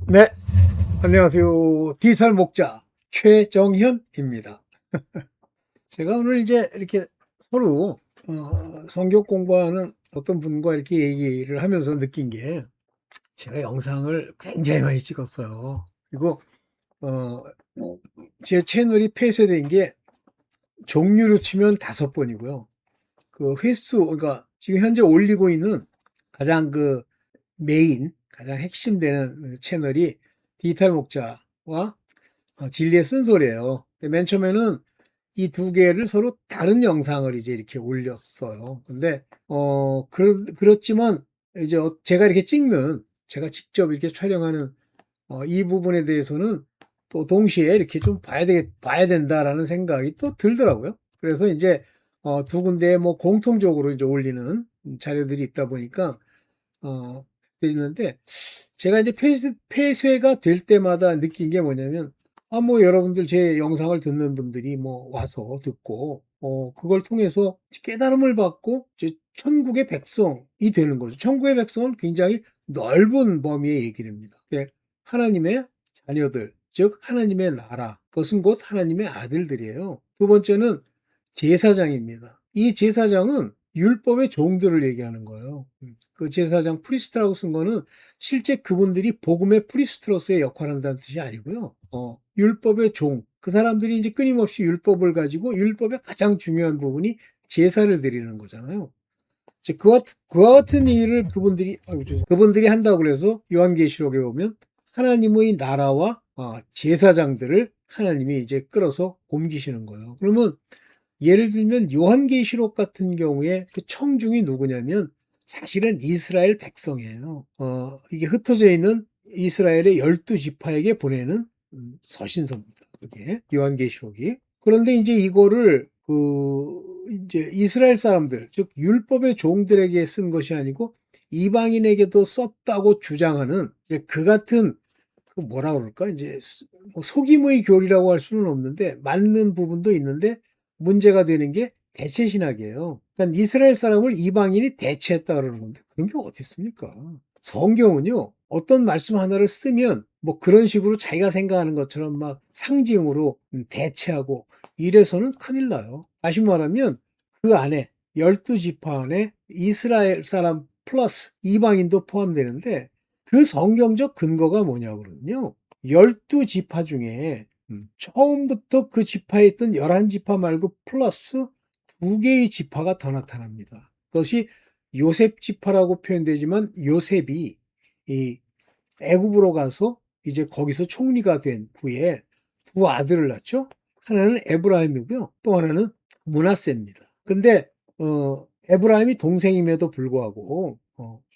네, 안녕하세요. 디지털 목자 최정현입니다. 제가 오늘 이제 이렇게 서로 성경 공부하는 어떤 분과 이렇게 얘기를 하면서 느낀 게, 제가 영상을 굉장히 많이 찍었어요. 그리고 어, 제 채널이 폐쇄된 게 종류로 치면 5번이고요. 그 횟수, 그러니까 지금 현재 올리고 있는 가장 가장 핵심되는 채널이 디지털 목자와 진리의 쓴소리예요. 맨 처음에는 이 두 개를 서로 다른 영상을 이제 이렇게 올렸어요. 근데 그렇지만 이제 제가 이렇게 제가 직접 이렇게 촬영하는 이 부분에 대해서는 또 동시에 이렇게 좀 봐야 된다라는 생각이 또 들더라고요. 그래서 이제 두 군데 뭐 공통적으로 이제 올리는 자료들이 있다 보니까 어 있는데, 제가 이제 폐쇄가 될 때마다 느낀 게 뭐냐면, 뭐 여러분들 제 영상을 듣는 분들이 뭐 와서 듣고 그걸 통해서 깨달음을 받고 이제 천국의 백성이 되는 거죠. 천국의 백성은 굉장히 넓은 범위의 얘기입니다. 하나님의 자녀들, 즉 하나님의 나라, 그것은 곧 하나님의 아들들이에요. 두 번째는 제사장입니다. 이 제사장은 율법의 종들을 얘기하는 거예요. 그 제사장 프리스트라고 쓴 거는 실제 그분들이 복음의 프리스트로서의 역할을 한다는 뜻이 아니고요. 율법의 종, 그 사람들이 이제 끊임없이 율법을 가지고, 율법의 가장 중요한 부분이 제사를 드리는 거잖아요. 이제 그와 같은 일을 그분들이 한다고 그래서 요한계시록에 보면 하나님의 나라와 제사장들을 하나님이 이제 끌어서 옮기시는 거예요. 그러면 예를 들면 요한계시록 같은 경우에 그 청중이 누구냐면 사실은 이스라엘 백성이에요. 이게 흩어져 있는 이스라엘의 12지파에게 보내는 서신서입니다. 그게 요한계시록이. 그런데 이제 이거를 이제 이스라엘 사람들, 즉 율법의 종들에게 쓴 것이 아니고 이방인에게도 썼다고 주장하는 이제 그 같은, 뭐라 그럴까, 이제 뭐 속임의 교리라고 할 수는 없는데 맞는 부분도 있는데, 문제가 되는 게 대체 신학이에요. 그러니까 이스라엘 사람을 이방인이 대체했다 그러는 건데 그런 게 어디 있습니까? 성경은요, 어떤 말씀 하나를 쓰면 뭐 그런 식으로 자기가 생각하는 것처럼 막 상징으로 대체하고 이래서는 큰일 나요. 다시 말하면 그 안에 12지파 안에 이스라엘 사람 플러스 이방인도 포함되는데, 그 성경적 근거가 뭐냐고 그러면요, 12지파 중에 처음부터 그 지파에 있던 11지파 말고 플러스 2개의 지파가 더 나타납니다. 그것이 요셉 지파라고 표현되지만, 요셉이 이 애굽으로 가서 이제 거기서 총리가 된 후에 두 아들을 낳죠. 하나는 에브라임이고요, 또 하나는 므낫세입니다. 근데 에브라임이 동생임에도 불구하고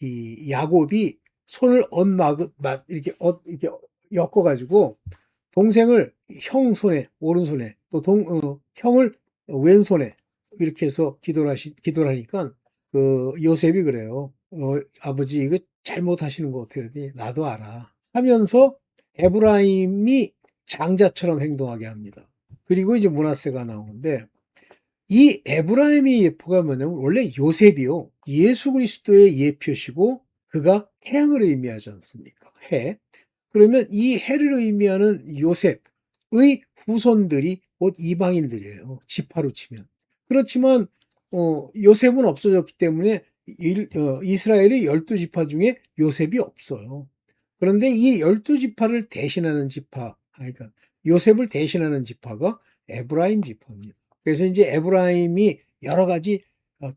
이 야곱이 손을 이렇게 엮어가지고 동생을 형 손에, 오른손에, 또 형을 왼손에 이렇게 해서 기도를 하니까 그 요셉이 그래요. 아버지 이거 잘못하시는 거 어떻게 그러지? 나도 알아. 하면서 에브라임이 장자처럼 행동하게 합니다. 그리고 이제 므낫세가 나오는데, 이 에브라임의 예표가 뭐냐면 원래 요셉이요, 예수 그리스도의 예표시고 그가 태양을 의미하지 않습니까? 해. 그러면 이 해를 의미하는 요셉의 후손들이 곧 이방인들이에요. 지파로 치면. 그렇지만 요셉은 없어졌기 때문에 이스라엘의 12지파 중에 요셉이 없어요. 그런데 이 12지파를 대신하는 지파, 그러니까 요셉을 대신하는 지파가 에브라임 지파입니다. 그래서 이제 에브라임이 여러 가지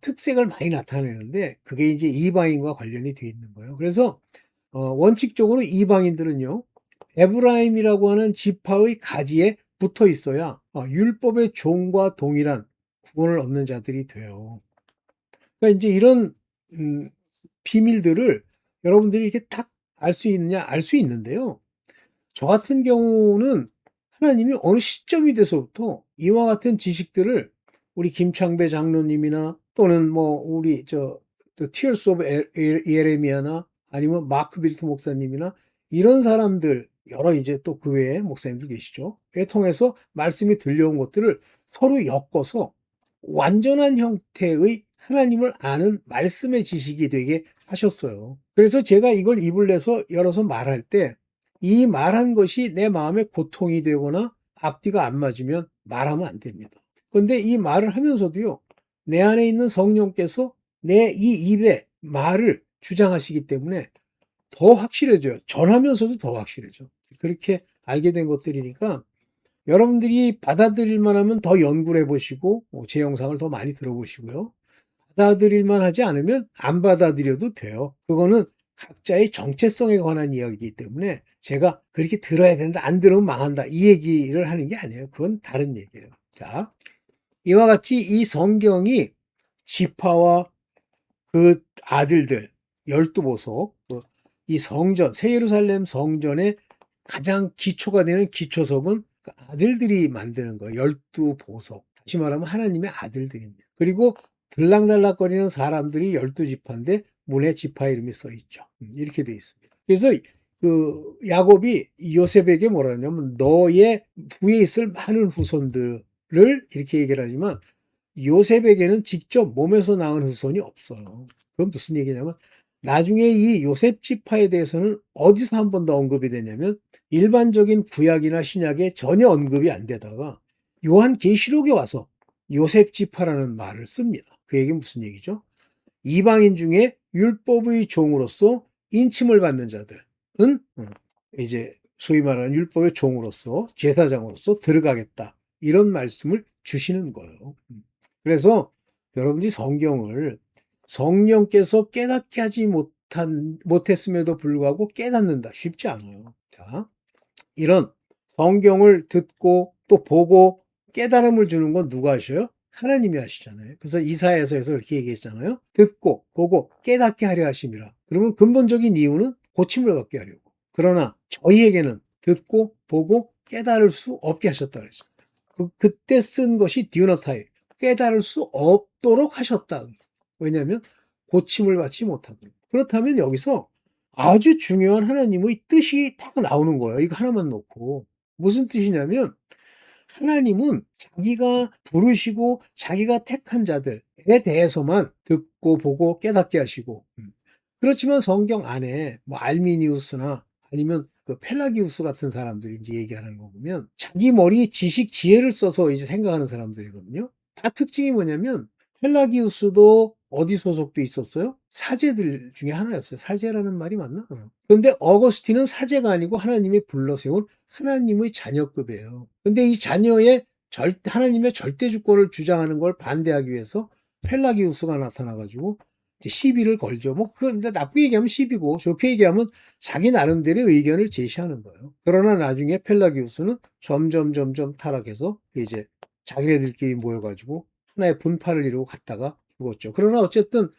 특색을 많이 나타내는데, 그게 이제 이방인과 관련이 되어 있는 거예요. 그래서 원칙적으로 이방인들은요, 에브라임이라고 하는 지파의 가지에 붙어 있어야 율법의 종과 동일한 구원을 얻는 자들이 돼요. 그러니까 이제 이런 비밀들을 여러분들이 이렇게 딱 알 수 있느냐, 알 수 있는데요. 저 같은 경우는 하나님이 어느 시점이 돼서부터 이와 같은 지식들을 우리 김창배 장로님이나 또는 뭐 우리 Tears of 예레미야나 아니면 마크 빌트 목사님이나 이런 사람들, 여러 이제 또 그 외에 목사님들 계시죠. 에 통해서 말씀이 들려온 것들을 서로 엮어서 완전한 형태의 하나님을 아는 말씀의 지식이 되게 하셨어요. 그래서 제가 이걸 입을 내서 열어서 말할 때 이 말한 것이 내 마음에 고통이 되거나 앞뒤가 안 맞으면 말하면 안 됩니다. 그런데 이 말을 하면서도요, 내 안에 있는 성령께서 내 이 입에 말을 주장하시기 때문에 더 확실해져요. 전하면서도 더 확실해져. 그렇게 알게 된 것들이니까 여러분들이 받아들일만 하면 더 연구를 해보시고 제 영상을 더 많이 들어보시고요. 받아들일만 하지 않으면 안 받아들여도 돼요. 그거는 각자의 정체성에 관한 이야기이기 때문에 제가 그렇게 들어야 된다, 안 들으면 망한다, 이 얘기를 하는 게 아니에요. 그건 다른 얘기예요. 자, 이와 같이 이 성경이 지파와 그 아들들 12보석, 이 성전, 새 예루살렘 성전의 가장 기초가 되는 기초석은 그 아들들이 만드는 거예요. 12보석. 다시 말하면 하나님의 아들들입니다. 그리고 들락날락거리는 사람들이 12지파인데 문에 지파 이름이 써 있죠. 이렇게 되어 있습니다. 그래서 그 야곱이 요셉에게 뭐라 하냐면 너의 후에 있을 많은 후손들을 이렇게 얘기를 하지만 요셉에게는 직접 몸에서 낳은 후손이 없어요. 그건 무슨 얘기냐면 나중에 이 요셉 지파에 대해서는 어디서 한 번 더 언급이 되냐면 일반적인 구약이나 신약에 전혀 언급이 안 되다가 요한계시록에 와서 요셉 지파라는 말을 씁니다. 그 얘기는 무슨 얘기죠? 이방인 중에 율법의 종으로서 인침을 받는 자들은 이제 소위 말하는 율법의 종으로서 제사장으로서 들어가겠다. 이런 말씀을 주시는 거예요. 그래서 여러분들이 성경을 성령께서 깨닫게 하지 못했음에도 불구하고 깨닫는다. 쉽지 않아요. 자, 이런 성경을 듣고 또 보고 깨달음을 주는 건 누가 하셔요? 하나님이 하시잖아요. 그래서 이사야서에서 이렇게 얘기했잖아요. 듣고 보고 깨닫게 하려 하심이라. 그러면 근본적인 이유는 고침을 받게 하려고. 그러나 저희에게는 듣고 보고 깨달을 수 없게 하셨다 그랬죠. 그때 쓴 것이 디오나타이. 깨달을 수 없도록 하셨다. 왜냐하면 고침을 받지 못하도록. 그렇다면 여기서 아주 중요한 하나님의 뜻이 딱 나오는 거예요. 이거 하나만 놓고. 무슨 뜻이냐면 하나님은 자기가 부르시고 자기가 택한 자들에 대해서만 듣고 보고 깨닫게 하시고, 그렇지만 성경 안에 뭐 알미니우스나 아니면 그 펠라기우스 같은 사람들이 이제 얘기하는 거 보면 자기 머리 지식 지혜를 써서 이제 생각하는 사람들이거든요. 다 특징이 뭐냐면 펠라기우스도 어디 소속도 있었어요? 사제들 중에 하나였어요. 사제라는 말이 맞나? 그런데 어거스틴은 사제가 아니고 하나님이 불러세운 하나님의 자녀급이에요. 근데 이 자녀의 하나님의 절대 주권을 주장하는 걸 반대하기 위해서 펠라기우스가 나타나가지고 시비를 걸죠. 뭐, 그건 나쁘게 얘기하면 시비고, 좋게 얘기하면 자기 나름대로의 의견을 제시하는 거예요. 그러나 나중에 펠라기우스는 점점 타락해서 이제 자기네들끼리 모여가지고 하나의 분파를 이루고 갔다가 죽었죠. 그러나 어쨌든,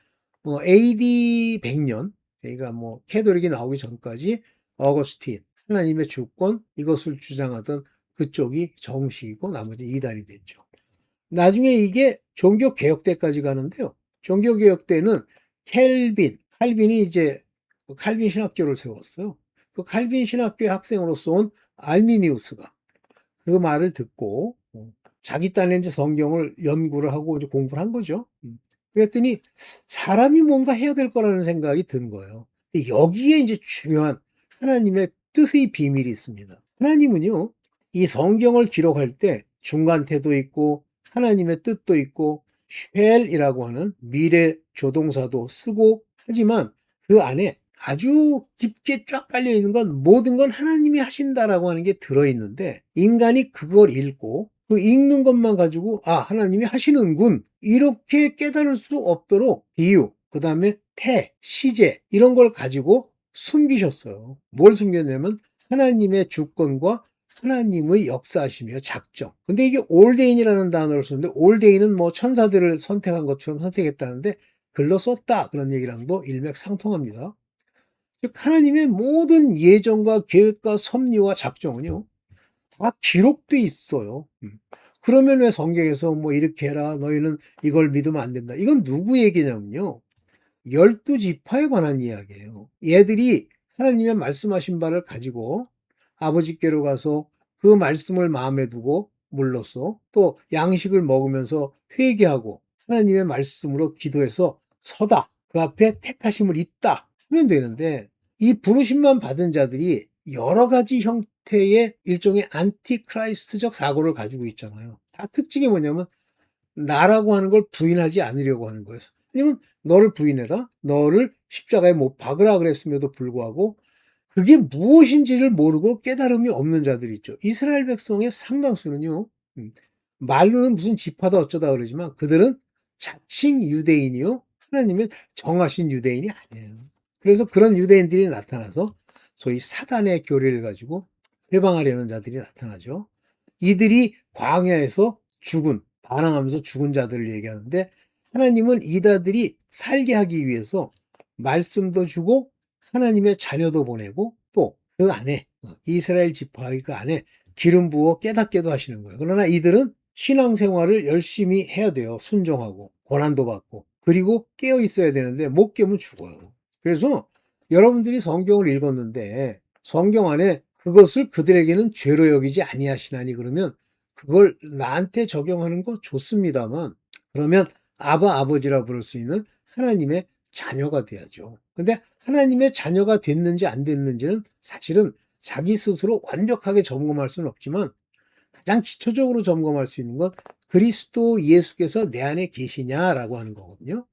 AD 100년, 그러니까 뭐, 캐톨릭이 나오기 전까지 어거스틴, 하나님의 주권, 이것을 주장하던 그쪽이 정식이고 나머지 이단이 됐죠. 나중에 이게 종교개혁 때까지 가는데요. 종교개혁 때는 칼빈이 이제 칼빈 신학교를 세웠어요. 그 칼빈 신학교의 학생으로서 온 알미니우스가 그 말을 듣고 자기 딴에 이제 성경을 연구를 하고 이제 공부를 한 거죠. 그랬더니 사람이 뭔가 해야 될 거라는 생각이 든 거예요. 여기에 이제 중요한 하나님의 뜻의 비밀이 있습니다. 하나님은요, 이 성경을 기록할 때 중간태도 있고 하나님의 뜻도 있고 쉘이라고 하는 미래 조동사도 쓰고 하지만 그 안에 아주 깊게 쫙 깔려 있는 건 모든 건 하나님이 하신다라고 하는 게 들어있는데 인간이 그걸 읽고 그 읽는 것만 가지고 아 하나님이 하시는군 이렇게 깨달을 수 없도록 비유 그 다음에 시제 이런 걸 가지고 숨기셨어요. 뭘 숨겼냐면 하나님의 주권과 하나님의 역사하시며 작정. 근데 이게 올데인이라는 단어를 썼는데 올데인은 뭐 천사들을 선택한 것처럼 선택했다는데 글로 썼다 그런 얘기랑도 일맥상통합니다. 즉 하나님의 모든 예정과 계획과 섭리와 작정은요 다 기록돼 있어요. 그러면 왜 성경에서 뭐 이렇게 해라 너희는 이걸 믿으면 안 된다. 이건 누구 얘기냐면요 12지파에 관한 이야기예요. 얘들이 하나님의 말씀하신 바를 가지고 아버지께로 가서 그 말씀을 마음에 두고 물러서 또 양식을 먹으면서 회개하고 하나님의 말씀으로 기도해서 서다. 그 앞에 택하심을 잇다 하면 되는데 이 부르심만 받은 자들이 여러 가지 형태의 일종의 안티크라이스트적 사고를 가지고 있잖아요. 다 특징이 뭐냐면 나라고 하는 걸 부인하지 않으려고 하는 거예요. 아니면 너를 부인해라. 너를 십자가에 못 박으라 그랬음에도 불구하고 그게 무엇인지를 모르고 깨달음이 없는 자들이 있죠. 이스라엘 백성의 상당수는요. 말로는 무슨 지파다 어쩌다 그러지만 그들은 자칭 유대인이요. 하나님의 정하신 유대인이 아니에요. 그래서 그런 유대인들이 나타나서 소위 사단의 교리를 가지고 해방하려는 자들이 나타나죠. 이들이 광야에서 반항하면서 죽은 자들을 얘기하는데 하나님은 이다들이 살게 하기 위해서 말씀도 주고 하나님의 자녀도 보내고 또 그 안에 이스라엘 지파의 그 안에 기름 부어 깨닫게도 하시는 거예요. 그러나 이들은 신앙생활을 열심히 해야 돼요. 순종하고 고난도 받고 그리고 깨어 있어야 되는데 못 깨면 죽어요. 그래서 여러분들이 성경을 읽었는데 성경 안에 그것을 그들에게는 죄로 여기지 아니하시나니 그러면 그걸 나한테 적용하는 거 좋습니다만 그러면 아버지라 부를 수 있는 하나님의 자녀가 돼야죠. 근데 하나님의 자녀가 됐는지 안 됐는지는 사실은 자기 스스로 완벽하게 점검할 수는 없지만 가장 기초적으로 점검할 수 있는 건 그리스도 예수께서 내 안에 계시냐라고 하는 거거든요.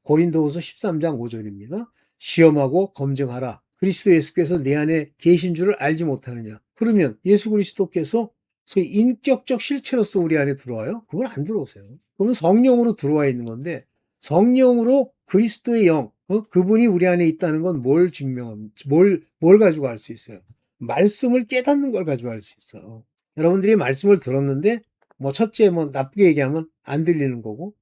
고린도후서 13장 5절입니다. 시험하고 검증하라. 그리스도 예수께서 내 안에 계신 줄을 알지 못하느냐. 그러면 예수 그리스도께서 소위 인격적 실체로서 우리 안에 들어와요? 그건 안 들어오세요. 그러면 성령으로 들어와 있는 건데 성령으로 그리스도의 영, 그분이 우리 안에 있다는 건 뭘 증명합니까? 뭘 가지고 알 수 있어요? 말씀을 깨닫는 걸 가지고 알 수 있어요. 여러분들이 말씀을 들었는데 뭐 첫째 뭐 나쁘게 얘기하면 안 들리는 거고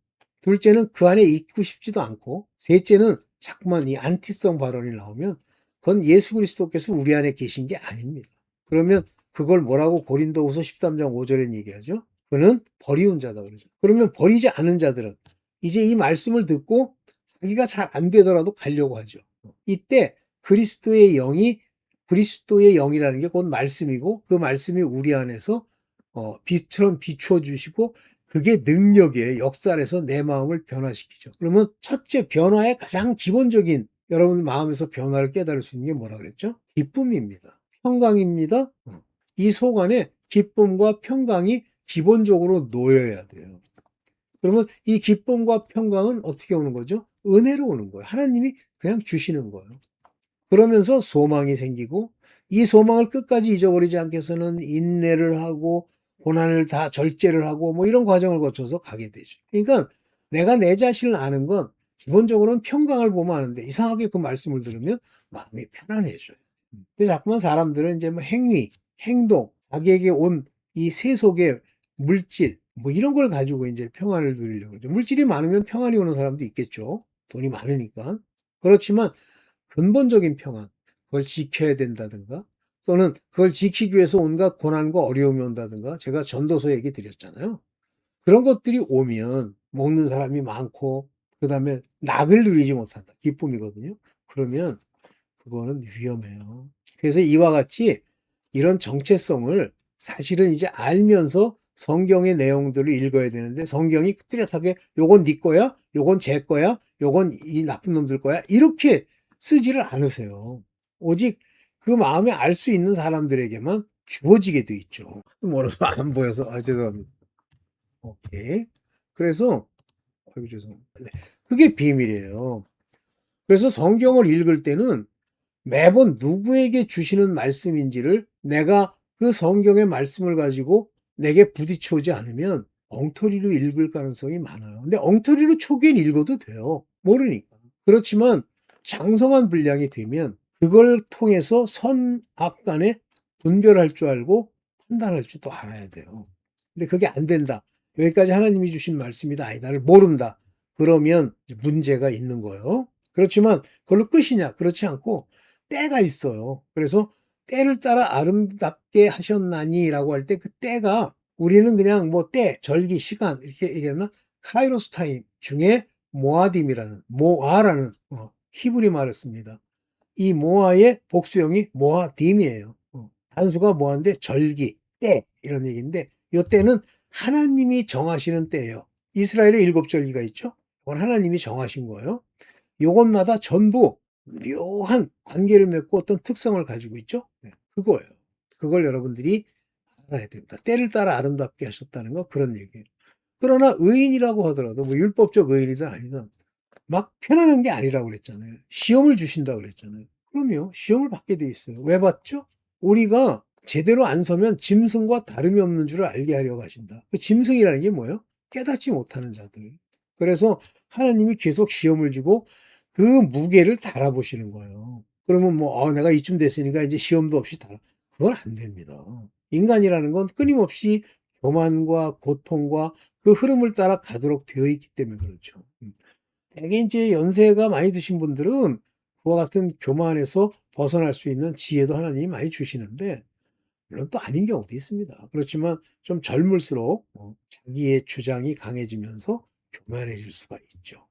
둘째는 그 안에 있고 싶지도 않고 셋째는 자꾸만 이 안티성 발언이 나오면 그건 예수 그리스도께서 우리 안에 계신 게 아닙니다. 그러면 그걸 뭐라고 고린도후서 13장 5절에 얘기하죠? 그는 버리운 자다 그러죠. 그러면 버리지 않은 자들은 이제 이 말씀을 듣고 자기가 잘 안 되더라도 가려고 하죠. 이때 그리스도의 영이라는 게 곧 말씀이고 그 말씀이 우리 안에서 빛처럼 비춰주시고 그게 능력이에요. 역사에서 내 마음을 변화시키죠. 그러면 첫째 변화의 가장 기본적인 여러분 마음에서 변화를 깨달을 수 있는 게 뭐라 그랬죠? 기쁨입니다. 평강입니다. 이 속 안에 기쁨과 평강이 기본적으로 놓여야 돼요. 그러면 이 기쁨과 평강은 어떻게 오는 거죠? 은혜로 오는 거예요. 하나님이 그냥 주시는 거예요. 그러면서 소망이 생기고 이 소망을 끝까지 잊어버리지 않겠어는 인내를 하고 고난을 다 절제를 하고 뭐 이런 과정을 거쳐서 가게 되죠. 그러니까 내가 내 자신을 아는 건 기본적으로는 평강을 보면 아는데 이상하게 그 말씀을 들으면 마음이 편안해져요. 근데 자꾸만 사람들은 이제 뭐 행위, 행동, 자기에게 온 이 세속의 물질 뭐 이런 걸 가지고 이제 평안을 누리려고 그러죠. 물질이 많으면 평안이 오는 사람도 있겠죠. 돈이 많으니까. 그렇지만 근본적인 평안, 그걸 지켜야 된다든가 또는 그걸 지키기 위해서 온갖 고난과 어려움이 온다든가 제가 전도서 얘기 드렸잖아요. 그런 것들이 오면 먹는 사람이 많고 그 다음에 낙을 누리지 못한다. 기쁨이거든요. 그러면 그거는 위험해요. 그래서 이와 같이 이런 정체성을 사실은 이제 알면서 성경의 내용들을 읽어야 되는데 성경이 뚜렷하게 요건 네 거야, 요건 제 거야, 요건 이 나쁜 놈들 거야 이렇게 쓰지를 않으세요. 오직 그 마음에 알 수 있는 사람들에게만 주어지게 돼 있죠. 멀어서 안 보여서 죄송합니다. 오케이. 그래서 죄송합니다. 네. 그게 비밀이에요. 그래서 성경을 읽을 때는 매번 누구에게 주시는 말씀인지를 내가 그 성경의 말씀을 가지고 내게 부딪혀오지 않으면 엉터리로 읽을 가능성이 많아요. 근데 엉터리로 초기엔 읽어도 돼요. 모르니까. 그렇지만 장성한 분량이 되면 그걸 통해서 선악 간에 분별할 줄 알고 판단할 줄도 알아야 돼요. 근데 그게 안 된다. 여기까지 하나님이 주신 말씀이다. 아니다를 모른다. 그러면 문제가 있는 거예요. 그렇지만 그걸로 끝이냐? 그렇지 않고 때가 있어요. 그래서 때를 따라 아름답게 하셨나니라고 할 때 그 때가 우리는 그냥 뭐 때, 절기, 시간 이렇게 얘기하면 카이로스 타임 중에 모아라는 히브리 말을 씁니다. 이 모아의 복수형이 모아딤이에요. 단수가 모아인데 절기, 때 이런 얘기인데 이 때는 하나님이 정하시는 때예요. 이스라엘에 7절기가 있죠. 그건 하나님이 정하신 거예요. 요것마다 전부 묘한 관계를 맺고 어떤 특성을 가지고 있죠. 그거예요. 그걸 여러분들이 알아야 됩니다. 때를 따라 아름답게 하셨다는 거 그런 얘기예요. 그러나 의인이라고 하더라도 뭐 율법적 의인이든 아니든 막 편안한 게 아니라고 그랬잖아요. 시험을 주신다고 그랬잖아요. 그럼요. 시험을 받게 돼 있어요. 왜 받죠? 우리가 제대로 안 서면 짐승과 다름이 없는 줄을 알게 하려고 하신다. 그 짐승이라는 게 뭐예요? 깨닫지 못하는 자들. 그래서 하나님이 계속 시험을 주고 그 무게를 달아보시는 거예요. 그러면 뭐 내가 이쯤 됐으니까 이제 시험도 없이 달아. 그건 안 됩니다. 인간이라는 건 끊임없이 교만과 고통과 그 흐름을 따라 가도록 되어 있기 때문에 그렇죠. 대개 이제 연세가 많이 드신 분들은 그와 같은 교만에서 벗어날 수 있는 지혜도 하나님이 많이 주시는데 물론 또 아닌 경우도 있습니다. 그렇지만 좀 젊을수록 자기의 주장이 강해지면서 교만해질 수가 있죠.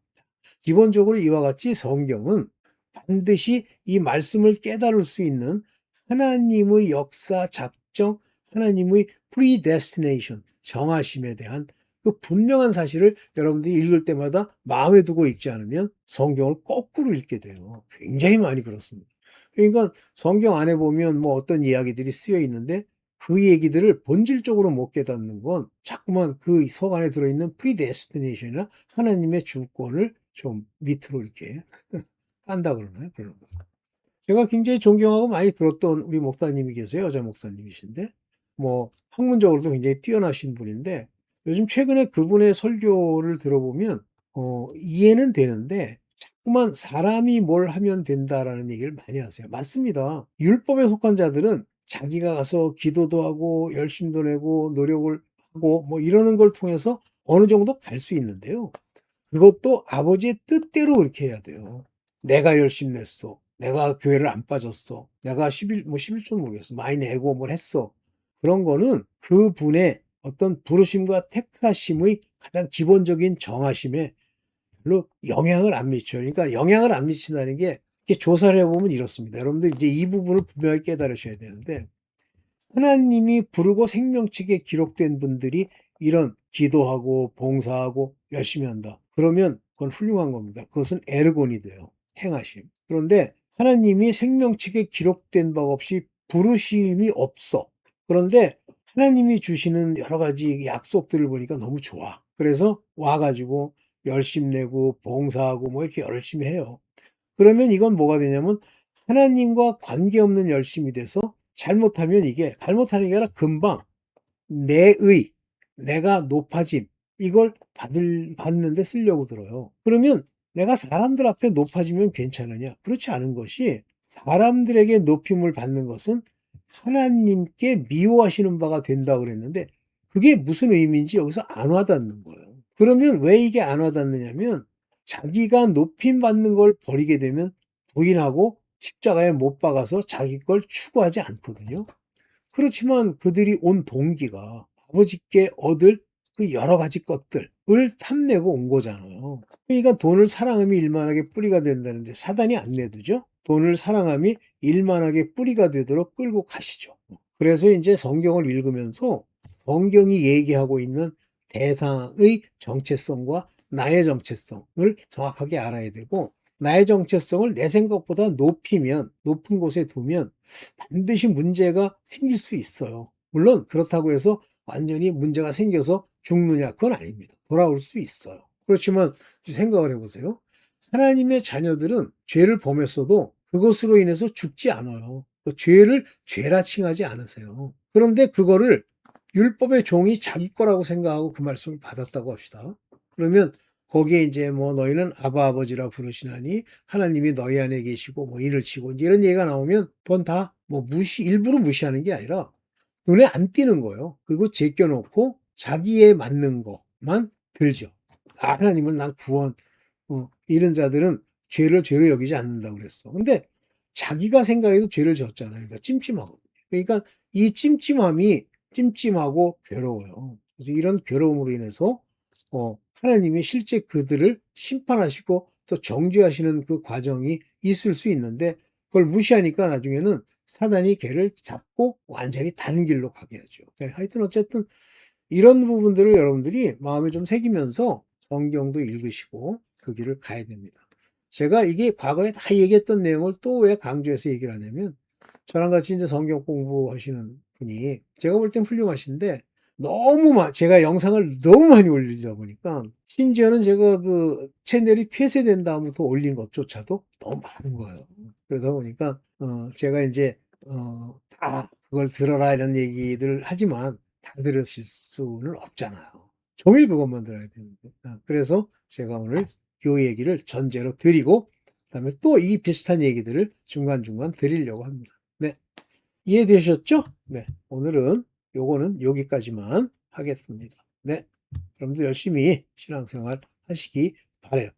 기본적으로 이와 같이 성경은 반드시 이 말씀을 깨달을 수 있는 하나님의 역사, 작정, 하나님의 predestination, 정하심에 대한 그 분명한 사실을 여러분들이 읽을 때마다 마음에 두고 읽지 않으면 성경을 거꾸로 읽게 돼요. 굉장히 많이 그렇습니다. 그러니까 성경 안에 보면 뭐 어떤 이야기들이 쓰여 있는데 그 얘기들을 본질적으로 못 깨닫는 건 자꾸만 그 속 안에 들어있는 predestination이나 하나님의 주권을 좀 밑으로 이렇게 깐다 그러나요? 그런 거. 제가 굉장히 존경하고 많이 들었던 우리 목사님이 계세요. 여자 목사님이신데 뭐 학문적으로도 굉장히 뛰어나신 분인데 요즘 최근에 그분의 설교를 들어보면 이해는 되는데 자꾸만 사람이 뭘 하면 된다라는 얘기를 많이 하세요. 맞습니다. 율법에 속한 자들은 자기가 가서 기도도 하고 열심도 내고 노력을 하고 뭐 이러는 걸 통해서 어느 정도 갈 수 있는데요. 그것도 아버지의 뜻대로 그렇게 해야 돼요. 내가 열심히 냈어. 내가 교회를 안 빠졌어. 내가 11조 모르겠어. 많이 내고 뭘 했어. 그런 거는 그분의 어떤 부르심과 택하심의 가장 기본적인 정하심에 별로 영향을 안 미쳐요. 그러니까 영향을 안 미친다는 게 이렇게 조사를 해보면 이렇습니다. 여러분들 이제 이 부분을 분명히 깨달으셔야 되는데 하나님이 부르고 생명책에 기록된 분들이 이런 기도하고 봉사하고 열심히 한다. 그러면 그건 훌륭한 겁니다. 그것은 에르곤이 돼요. 행하심. 그런데 하나님이 생명책에 기록된 바가 없이 부르심이 없어. 그런데 하나님이 주시는 여러 가지 약속들을 보니까 너무 좋아. 그래서 와가지고 열심 내고 봉사하고 뭐 이렇게 열심히 해요. 그러면 이건 뭐가 되냐면 하나님과 관계없는 열심이 돼서 잘못하면 이게 잘못하는 게 아니라 금방 내의 내가 높아짐 이걸 받는데 쓰려고 들어요. 그러면 내가 사람들 앞에 높아지면 괜찮으냐? 그렇지 않은 것이 사람들에게 높임을 받는 것은 하나님께 미워하시는 바가 된다고 그랬는데 그게 무슨 의미인지 여기서 안 와닿는 거예요. 그러면 왜 이게 안 와닿느냐면 자기가 높임 받는 걸 버리게 되면 부인하고 십자가에 못 박아서 자기 걸 추구하지 않거든요. 그렇지만 그들이 온 동기가 아버지께 얻을 그 여러 가지 것들을 탐내고 온 거잖아요. 그러니까 돈을 사랑함이 일만하게 뿌리가 된다는데 사단이 안 내두죠. 돈을 사랑함이 일만하게 뿌리가 되도록 끌고 가시죠. 그래서 이제 성경을 읽으면서 성경이 얘기하고 있는 대상의 정체성과 나의 정체성을 정확하게 알아야 되고 나의 정체성을 내 생각보다 높은 곳에 두면 반드시 문제가 생길 수 있어요. 물론 그렇다고 해서 완전히 문제가 생겨서 죽느냐 그건 아닙니다. 돌아올 수 있어요. 그렇지만 생각을 해보세요. 하나님의 자녀들은 죄를 범했어도 그것으로 인해서 죽지 않아요. 그 죄를 죄라 칭하지 않으세요. 그런데 그거를 율법의 종이 자기 거라고 생각하고 그 말씀을 받았다고 합시다. 그러면 거기에 이제 뭐 너희는 아바 아버지라 부르시나니 하나님이 너희 안에 계시고 뭐 이를 치고 이제 이런 얘기가 나오면 그건 다 뭐 일부러 무시하는 게 아니라 눈에 안 띄는 거예요. 그리고 제껴놓고 자기에 맞는 것만 들죠. 하나님은 난 구원, 이런 자들은 죄를 죄로 여기지 않는다고 그랬어. 근데 자기가 생각해도 죄를 졌잖아요. 그러니까 찜찜하거든요. 그러니까 이 찜찜함이 찜찜하고 괴로워요. 그래서 이런 괴로움으로 인해서 하나님이 실제 그들을 심판하시고 또 정죄하시는 그 과정이 있을 수 있는데 그걸 무시하니까 나중에는 사단이 걔를 잡고 완전히 다른 길로 가게 하죠. 하여튼 어쨌든 이런 부분들을 여러분들이 마음에 좀 새기면서 성경도 읽으시고 그 길을 가야 됩니다. 제가 이게 과거에 다 얘기했던 내용을 또 왜 강조해서 얘기를 하냐면 저랑 같이 이제 성경 공부하시는 분이 제가 볼 땐 훌륭하신데 제가 영상을 너무 많이 올리다 보니까 심지어는 제가 그 채널이 폐쇄된 다음부터 올린 것조차도 너무 많은 거예요. 그러다 보니까 제가 이제 다 그걸 들어라 이런 얘기들을 하지만 다 들으실 수는 없잖아요. 종일 그것만 들어야 되는데. 그래서 제가 오늘 요 얘기를 전제로 드리고 그다음에 또 이 비슷한 얘기들을 중간중간 드리려고 합니다. 네. 이해되셨죠? 네. 오늘은 요거는 여기까지만 하겠습니다. 네. 여러분들 열심히 신앙생활 하시기 바라요.